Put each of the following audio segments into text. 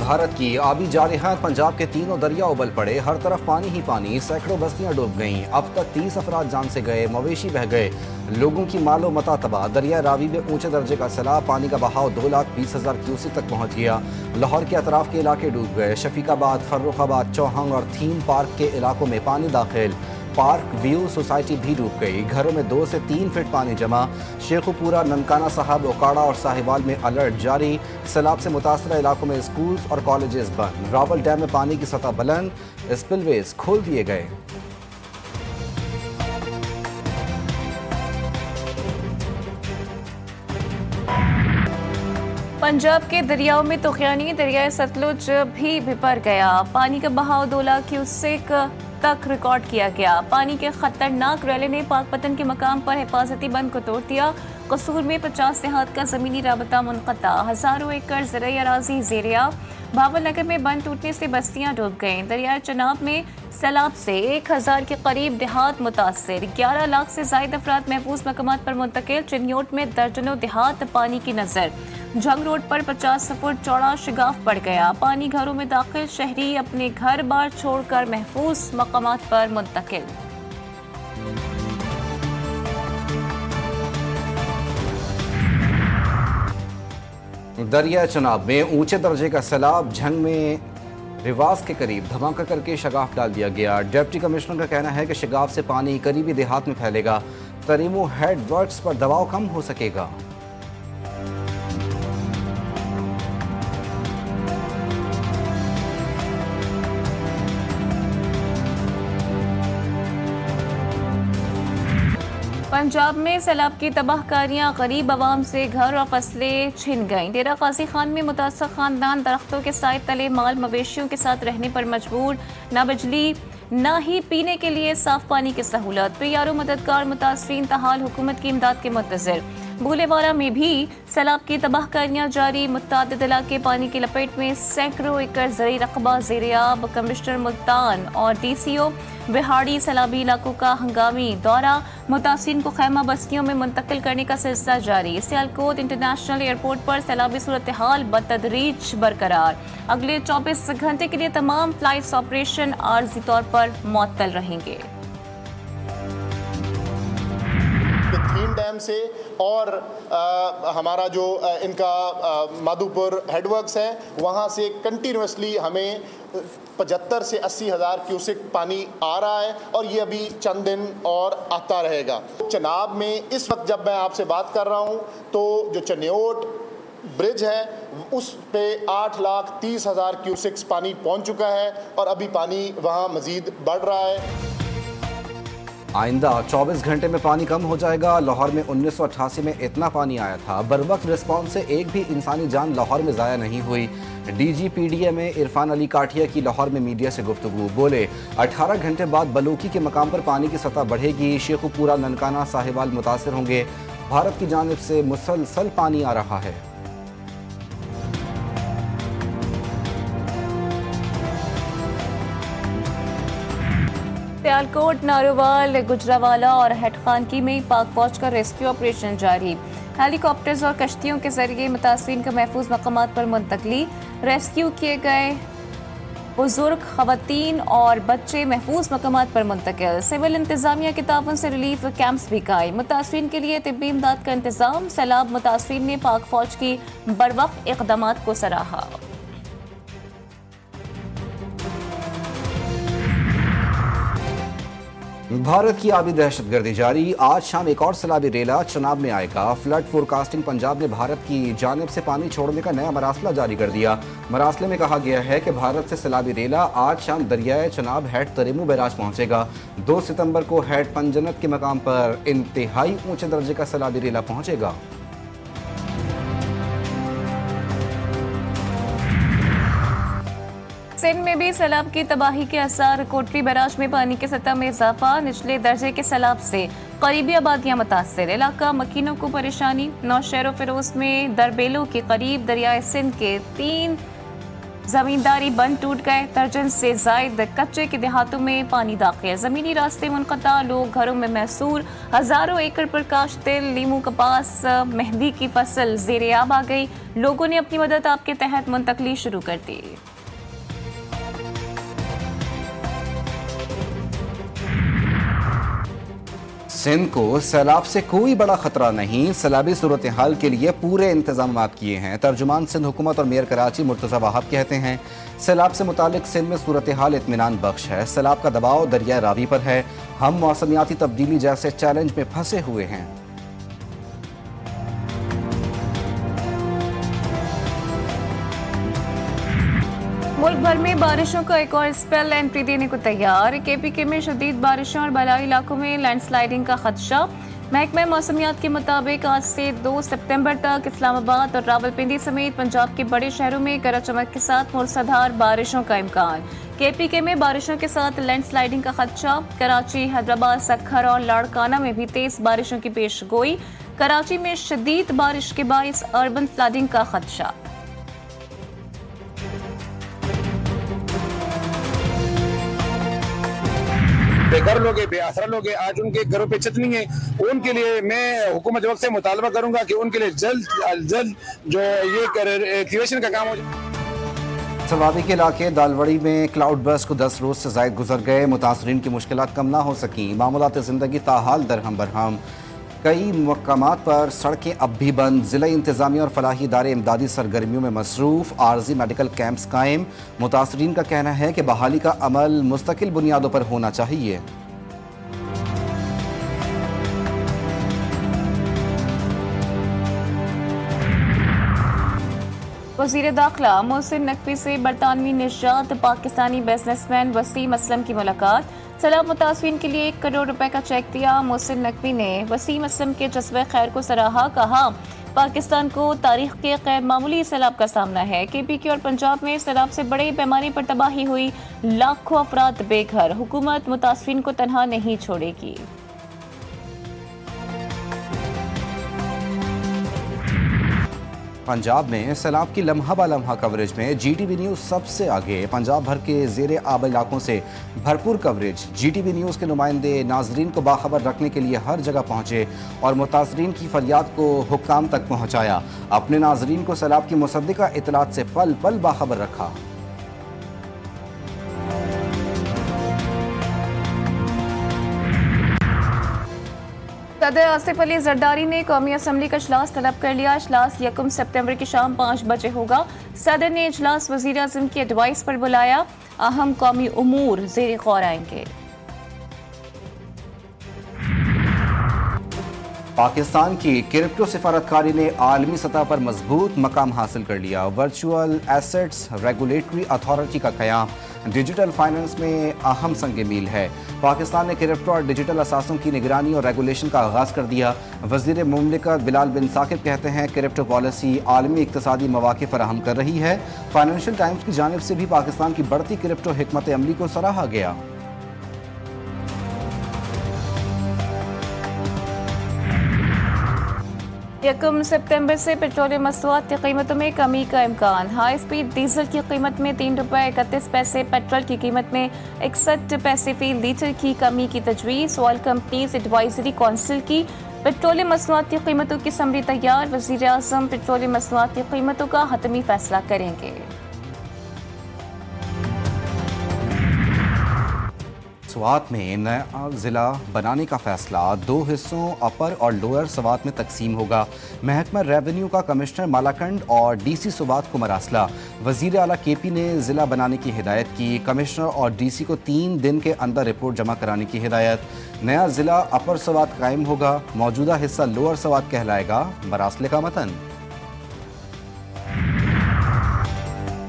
भारत की आबी जारहात, पंजाब के तीनों दरिया उबल पड़े, हर तरफ पानी ही पानी, सैकड़ों बस्तियां डूब गईं। अब तक 30 अफराद जान से गए, मवेशी बह गए, लोगों की मालो मता तबाह। दरिया रावी में ऊंचे दर्जे का सैलाब, पानी का बहाव 2,20,000 क्यूसेक तक पहुंच गया। लाहौर के अतराफ के इलाके डूब गए। शफीकाबाद, फर्रुखाबाद, चौहंग और थीम पार्क के इलाकों में पानी दाखिल। पार्क व्यू सोसाइटी भी डूब गई। घरों में 2 से 3 फीट पानी जमा। शेखुपुरा, ननकाना साहब, ओकाड़ा और साहिवाल में अलर्ट जारी। सैलाब से मुतासरा इलाकों में स्कूल्स और कॉलेजेस बंद। रावल डैम में पानी की सतह बुलंद, स्पिलवेज खोल दिए गए। पंजाब के दरियाओं में तुगयानी, दरियाए सतलुज भी भर गया। पानी का बहाव 2 लाख क्यूसेक तक रिकॉर्ड किया गया। पानी के खतरनाक रैले ने पाकपतन के मकाम पर हिफाजती बंद को तोड़ दिया। कसूर में 50 देहात का ज़मीनी राबता मुनक़ता। हज़ारों एकड़ ज़रई अराज़ी ज़ेरिया। भावल नगर में बंद टूटने से बस्तियां डूब गईं। दरियाए चनाब में सैलाब से 1000 के करीब देहात मुतासर। 11 लाख से ज़ायद अफराद महफूज मकामात पर मुंतकिल। चिन्योट में दर्जनों देहात पानी की नज़र। जंग रोड पर 50 फुट चौड़ा शिगाफ पड़ गया। पानी घरों में दाखिल, शहरी अपने घर बार छोड़कर महफूज मकामात पर मुंतकिल। दरिया चनाब में ऊंचे दर्जे का सैलाब, झंग में रिवास के करीब धमाका करके शगाफ डाल दिया गया। डिप्टी कमिश्नर का कहना है कि शगाफ से पानी करीबी देहात में फैलेगा। तरीमो हेड वर्क्स पर दबाव कम हो सकेगा। पंजाब में सैलाब की तबाहकारियां, गरीब आवाम से घर और फसलें छिन गईं। डेरा गाजी खान में मुतासर खानदान दरख्तों के साए तले माल मवेशियों के साथ रहने पर मजबूर। ना बिजली ना ही पीने के लिए साफ पानी की सहूलत। पीआरओ मददगार मुतासरीन तहाल हुकूमत की इमदाद के मुंतज़िर। बूलेवाला में भी सैलाब की तबाहकारियां जारी। मुतअद्दिद इलाके पानी की लपेट में, सैकड़ों एकड़ ज़रई रकबा ज़ेर-ए-आब। कमिश्नर मुल्तान और DCO बिहाड़ी सैलाबी इलाकों का हंगामी दौरा। मुतासिरीन को खैमा बस्तियों में मुंतकिल करने का सिलसिला जारी। सियालकोट इंटरनेशनल एयरपोर्ट पर सैलाबी सूरत हाल बतदरीज बरकरार। अगले 24 घंटे के लिए तमाम फ्लाइट्स ऑपरेशन आर्जी तौर पर मुअत्तल रहेंगे। थीम डैम से और हमारा जो इनका माधोपुर हेडवर्क्स है, वहाँ से कंटिन्यूसली हमें 75 से 80 हज़ार क्यूसेक पानी आ रहा है और ये अभी चंद दिन और आता रहेगा। चनाब में इस वक्त जब मैं आपसे बात कर रहा हूँ तो जो चन्योट ब्रिज है उस पे 8,30,000 क्यूसेक्स पानी पहुँच चुका है और अभी पानी वहाँ मज़ीद बढ़ रहा है। आइंदा 24 घंटे में पानी कम हो जाएगा। लाहौर में 1988 में इतना पानी आया था। बरवक्त रिस्पॉन्स से एक भी इंसानी जान लाहौर में ज़ाया नहीं हुई। DGPDA में इरफान अली काठिया की लाहौर में मीडिया से गुफ्तगू। बोले 18 घंटे बाद बलूकी के मकाम पर पानी की सतह बढ़ेगी। शेखुपुरा, ननकाना, साहिवाल मुतासर होंगे। भारत की जानिब से मुसलसल पानी आ रहा है। सियालकोट, नारोवाल, गुजरावाला और हेडखानकी में पाक फौज का रेस्क्यू ऑपरेशन जारी। हेलीकॉप्टर्स और कश्तियों के जरिए मुतासरीन का महफूज मकामात पर मुंतकली। रेस्क्यू किए गए बुजुर्ग, खवातीन और बच्चे महफूज मकामात पर मुंतकिल। सिविल इंतजामिया के ताउन से रिलीफ कैंप्स भी कायम। मुतासरीन के लिए तिब्बी इमदाद का इंतजाम। सैलाब मुतासरीन ने पाक फौज की बरवक्त इक़दामात को सराहा। भारत की आबी दहशतगर्दी जारी। आज शाम एक और सैलाबी रेला चनाब में आएगा। फ्लड फोरकास्टिंग पंजाब ने भारत की जानिब से पानी छोड़ने का नया मरासला जारी कर दिया। मरासले में कहा गया है कि भारत से सैलाबी रेला आज शाम दरियाए चनाब हेड तरीमू बैराज पहुंचेगा। 2 सितंबर को हेड पंजनत के मकाम पर इंतहाई ऊंचे दर्जे का सैलाबी रेला पहुंचेगा। सिंध में भी सैलाब की तबाही के असर। कोटली बैराज में पानी की सतह में इजाफा। निचले दर्जे के सैलाब से करीबी आबादियां मुतासर। इलाका मकीनों को परेशानी। नौशहर फिरोज में दरबेलों के करीब दरियाए सिंध के 3 जमींदारी बंद टूट गए, दर्जन से जायद कच्चे के देहातों में पानी दाखिल, जमीनी रास्ते मुनक़ता, लोग घरों में महसूर, हजारों एकड़ पर काश्त तिल, लीमू, कपास, मेहंदी की फसल ज़ेरे आब आ गई। लोगों ने अपनी मदद आपके तहत मुंतकली शुरू कर दी। सिंध को सैलाब से कोई बड़ा खतरा नहीं, सैलाबी सूरत हाल के लिए पूरे इंतजाम किए हैं। तर्जुमान सिंध हुकूमत और मेयर कराची मुर्तज़ा वहाब कहते हैं सैलाब से मुतालिक सिंध में सूरत हाल इत्मीनान बख्श है। सैलाब का दबाव दरिया रावी पर है। हम मौसमियाती तब्दीली जैसे चैलेंज में फंसे हुए हैं। मुल्क भर में बारिशों का एक और स्पेल एंट्री देने को तैयार। KPK में शदीद बारिशों और बलाई इलाकों में लैंडस्लाइडिंग का खदशा। महकमा मौसमियात के मुताबिक आज से 2 सितंबर तक इस्लामाबाद और रावलपिंडी समेत पंजाब के बड़े शहरों में गरज चमक के साथ मूसलाधार बारिशों का इम्कान। KPK में बारिशों के साथ लैंडस्लाइडिंग का खदशा। कराची, हैदराबाद, सक्खर और लाड़काना में भी तेज बारिशों की पेशगोई। कराची में शदीद बारिश के बाइस अर्बन फ्लडिंग का खदशा। बेघर लोग हैं, बेआसरा लोग हैं, आज उनके घरों पे छत नहीं है। उनके लिए मैं हुकूमत वक्त से मुतालबा करूंगा कि उनके लिए जल्द जो ये एक्टिवेशन का काम हो जाए। सवाबी के इलाके दालवड़ी में क्लाउड बर्स्ट को 10 रोज से जायद गुजर गए। मुतासरीन की मुश्किलात कम ना हो सकी। मामूलात ज़िंदगी ताहाल दरहम बरहम। कई मकामात पर सड़कें अब भी बंद। ज़िला इंतज़ामिया और फलाही इदारे इमदादी सरगर्मियों में मसरूफ़। आर्जी मेडिकल कैंप्स कायम। मुतासरीन का कहना है कि बहाली का अमल मुस्तकिल बुनियादों पर होना चाहिए। वज़ीर दाखिला मोहसिन नकवी से बरतानवी निजात पाकिस्तानी बिजनेसमैन वसीम असलम की मुलाकात। सैलाब मुतासरीन के लिए 1 करोड़ रुपए का चेक दिया। मोहसिन नकवी ने वसीम असलम के जज्बे खैर को सराहा। कहा पाकिस्तान को तारीख के गैर मामूली सैलाब का सामना है। KPK और पंजाब में सैलाब से बड़े पैमाने पर तबाही हुई। लाखों अफराद बेघर। हुकूमत मुतासरीन को तनहा नहीं छोड़ेगी। पंजाब में सैलाब की लम्हा बा लम्हा कवरेज में GTV न्यूज़ सबसे आगे। पंजाब भर के ज़ेरे आब इलाकों से भरपूर कवरेज। GTV न्यूज़ के नुमाइंदे नाजरीन को बाखबर रखने के लिए हर जगह पहुँचे और मुतासरीन की फरियाद को हुक्काम तक पहुँचाया। अपने नाजरीन को सैलाब की मुसद्दिका इतलात से पल पल बाखबर रखा। सदर आसिफ अली जरदारी ने कौमी असम्बली का इजलास तलब कर लिया। इजलास 1 सितंबर की शाम 5 बजे होगा। सदर ने इजलास वज़ीर आज़म की एडवाइस पर बुलाया। अहम कौमी उमूर ज़ेरे गौर आएंगे। पाकिस्तान की क्रिप्टो सिफारतकारी ने आलमी सतह पर मजबूत मकाम हासिल कर लिया। वर्चुअल एसेट्स रेगुलेटरी अथॉरिटी का क़याम डिजिटल फाइनेंस में अहम संग मील है। पाकिस्तान ने क्रिप्टो और डिजिटल असासों की निगरानी और रेगुलेशन का आगाज़ कर दिया। वज़ीर मुमलिकत बिलाल बिन साकिब कहते हैं क्रिप्टो पॉलिसी आलमी इक़्तिसादी मौक़े फराहम कर रही है। फाइनेंशियल टाइम्स की जानिब से भी पाकिस्तान की बढ़ती क्रिप्टो हिकमत अमली को सराहा गया। 1 सितंबर से पेट्रोलियम मसनूआत की कीमतों में कमी का इम्कान। हाई स्पीड डीजल की कीमत में 3 रुपये 31 पैसे, पेट्रोल की कीमत में 61 पैसे फी लीटर की कमी की तजवीज़। ऑयल कंपनीज एडवाइजरी काउंसिल की पेट्रोलियम मसनूआत की कीमतों की समरी तैयार। वज़ीर आज़म पेट्रोलियम मसनूआत की कीमतों का हतमी फैसला करेंगे। स्वात में नया ज़िला बनाने का फैसला 2 हिस्सों अपर और लोअर स्वात में तकसीम होगा। महकमा रेवेन्यू का कमिश्नर मालाकंड और DC स्वात को मरासला। वज़ीर आला KP ने ज़िला बनाने की हिदायत की। कमिश्नर और DC को 3 दिन के अंदर रिपोर्ट जमा कराने की हिदायत। नया ज़िला अपर स्वात कायम होगा। मौजूदा हिस्सा लोअर स्वात कहलाएगा। मरासले का मतन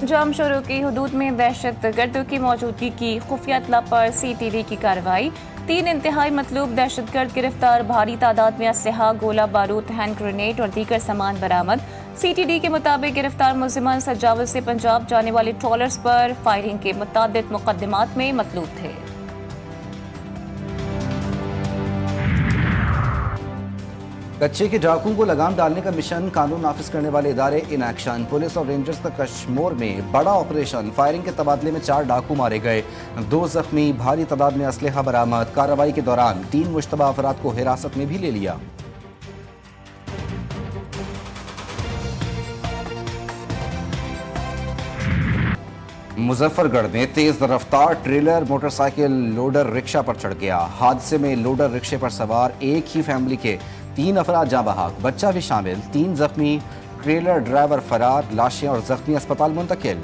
जाम शोरों की हदूद में दहशत गर्दों की मौजूदगी की खुफिया इत्तला पर CTD की कार्रवाई। 3 इंतहाई मतलूब दहशत गर्द गिरफ्तार। भारी तादाद में असलहा, गोला बारूद, हैंड ग्रेनेड और दीगर सामान बरामद। CTD के मुताबिक गिरफ्तार मुलजिमान सजावल से पंजाब जाने वाले ट्रॉलर्स पर फायरिंग के मुतअद्दिद मुकदमात में मतलूब थे। कच्चे के डाकुओं को लगाम डालने का मिशन, कानून नाफिज करने वाले इदारे इन एक्शन। पुलिस और रेंजर्स का कश्मीर में बड़ा ऑपरेशन, फायरिंग के तबादले में 4 डाकू मारे गए, 2 जख्मी, भारी तादाद में असलहा बरामद। कार्रवाई के दौरान 3 मुश्तबा अफराद को हिरासत में भी ले लिया। मुजफ्फरगढ़ में तेज रफ्तार ट्रेलर मोटरसाइकिल लोडर रिक्शा पर चढ़ गया। हादसे में लोडर रिक्शे पर सवार एक ही फैमिली के 3 अफराद जाँ बहक, बच्चा भी शामिल, 3 जख्मी, ट्रेलर ड्राइवर फरार, लाशें और जख्मी अस्पताल मुंतकिल।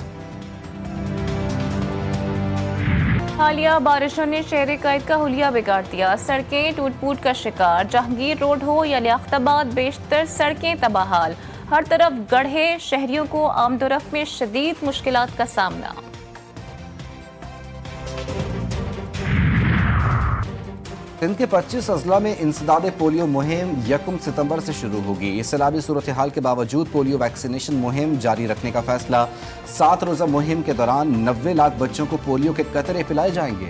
हालिया बारिशों ने शहर कैद का हुलिया बिगाड़ दिया। सड़कें टूट फूट का शिकार। जहांगीर रोड हो या लियाकताबाद, बेशतर सड़कें तबाहाल। हर तरफ गड्ढे, शहरियों को आमदोरफ्त में शदीद मुश्किलात का सामना। सिंध के 25 अजला में इंसदाद पोलियो मुहिम 1 सितंबर से शुरू होगी। सैलाबी सूरत हाल के बावजूद पोलियो वैक्सीनेशन मुहिम जारी रखने का फैसला। 7 रोजा मुहिम के दौरान 90 लाख बच्चों को पोलियो के कतरे पिलाए जाएंगे।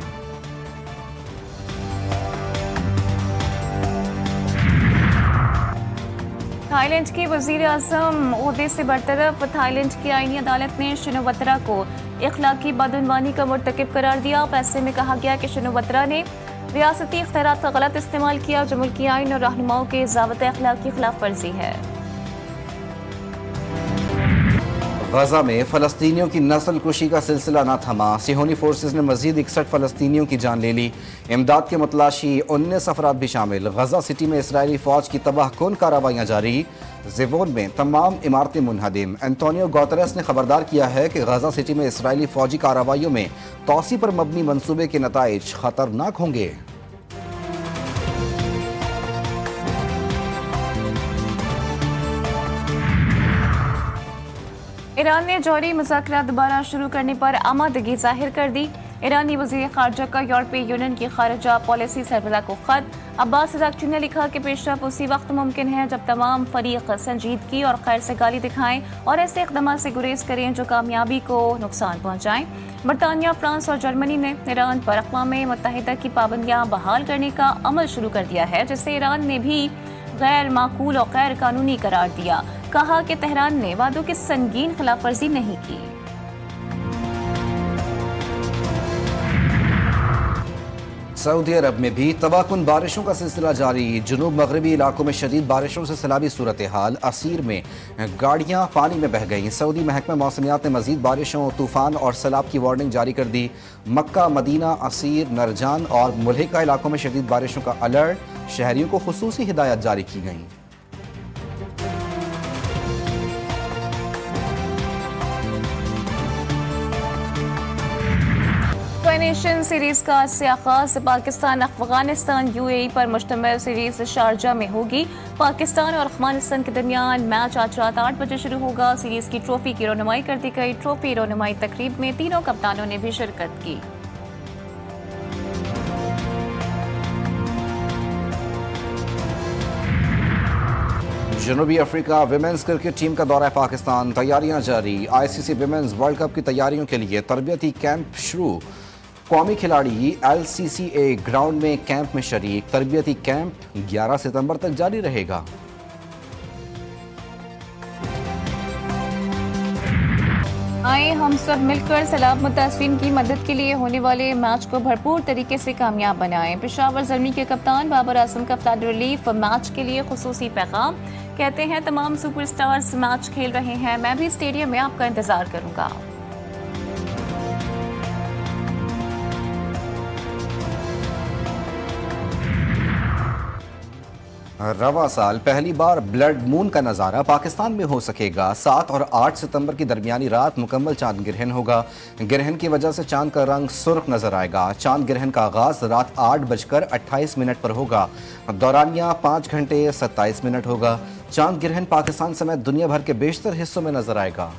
थाईलैंड की वजीर आजम ओहदे से बरतरफ। थाईलैंड की आईनी अदालत ने शिनोवत्रा को इखलाकी बदउनवानी का मुर्तकिब करार दिया। फैसले में कहा गया कि शिनोवत्रा ने रियासती इख्तियारात का गलत इस्तेमाल किया, जो मुल्की आइन और रहनुमाओं के ज़ाबित अखलाक की खिलाफ वर्जी है। गजा में फ़लस्तीनियों की नस्ल कुशी का सिलसिला न थमा। सिहोनी फोर्सेस ने मजीद 61 फ़लस्तीनियों की जान ले ली। इमदाद के मतलाशी 19 अफराद भी शामिल। गजा सिटी में इसराइली फ़ौज की तबाहकुन कार्रवाइयाँ जारी। ज़िवोन में तमाम इमारतें मुनहदिम। एंटोनियो गुतेरेस ने खबरदार किया है कि गजा सिटी में इसराइली फ़ौजी कार्रवाइयों में तौसी पर मबनी मनसूबे के नताइज ख़तरनाक होंगे। ईरान ने जौहरी मुज़ाकरात दोबारा शुरू करने पर आमादगी जाहिर कर दी। ईरानी वज़ीर ख़ारजा का यूरोपीय यूनियन की खारजा पॉलिसी सरबराह को ख़त। अब्बास अराग़ची ने लिखा कि पेशरफ उसी वक्त मुमकिन है जब तमाम फ़रीक संजीदगी और खैर से गाली दिखाएं और ऐसे इक़दाम से गुरेज करें जो कामयाबी को नुकसान पहुँचाएँ। बरतानिया, फ्रांस और जर्मनी ने ईरान पर अक़वाम मुत्तहिदा की पाबंदियाँ बहाल करने का अमल शुरू कर दिया है, जिसे ईरान ने भी गैर माकूल और गैर कानूनी करार दिया। कहा कि तेहरान ने वादों की संगीन खिलाफ वर्जी नहीं की। सऊदी अरब में भी तबाहकुन बारिशों का सिलसिला जारी। जुनूब मगरबी इलाकों में शदीद बारिशों से सैलाबी सूरत हाल। असीर में गाड़ियाँ पानी में बह गईं। सऊदी महकमा मौसमियात ने मजीद बारिशों, तूफान और सैलाब की वार्निंग जारी कर दी। मक्का, मदीना, असीर, नरजान और मुल्हिका इलाकों में शदीद बारिशों का अलर्ट। शहरियों को खुसूसी हिदायत जारी की गईं। नेशन सीरीज का आज से आगाज। पाकिस्तान अफगानिस्तान UAE पर मुश्तमिल सीरीज शारजा में होगी। पाकिस्तान और अफगानिस्तान के दरमियान मैच आज रात 8 बजे शुरू होगा। सीरीज की ट्रॉफी की रोनुमाई कर दी गई। ट्रॉफी रोनुमाई तकरीब में तीनों कप्तानों ने भी शिरकत की। जनूबी अफ्रीका विमेंस क्रिकेट टीम का दौरा पाकिस्तान। तैयारियां जारी। ICC विमेंस वर्ल्ड कप की तैयारियों के लिए तरबियती कैंप शुरू। कौमी खिलाड़ी LCCA ग्राउंड में कैंप में शरीक। तरबियती कैंप 11 सितंबर तक जारी रहेगा। आए हम सब मिलकर सैलाब मुतासिरीन की मदद के लिए होने वाले मैच को भरपूर तरीके से कामयाब बनाएं। पेशावर ज़ल्मी के कप्तान बाबर आजम का फ्लड रिलीफ मैच के लिए खुसूसी पैगाम। कहते हैं तमाम सुपरस्टार्स मैच खेल रहे हैं, मैं भी स्टेडियम में आपका इंतजार करूंगा। रवा साल पहली बार ब्लड मून का नज़ारा पाकिस्तान में हो सकेगा। 7 और 8 सितंबर की दरमियानी रात मुकम्मल चांद ग्रहण होगा। ग्रहण की वजह से चांद का रंग सुर्ख नजर आएगा। चांद ग्रहण का आगाज रात 8:28 पर होगा। दौरानिया 5 घंटे 27 मिनट होगा। चांद ग्रहण पाकिस्तान समेत दुनिया भर के बेशतर हिस्सों में नजर आएगा।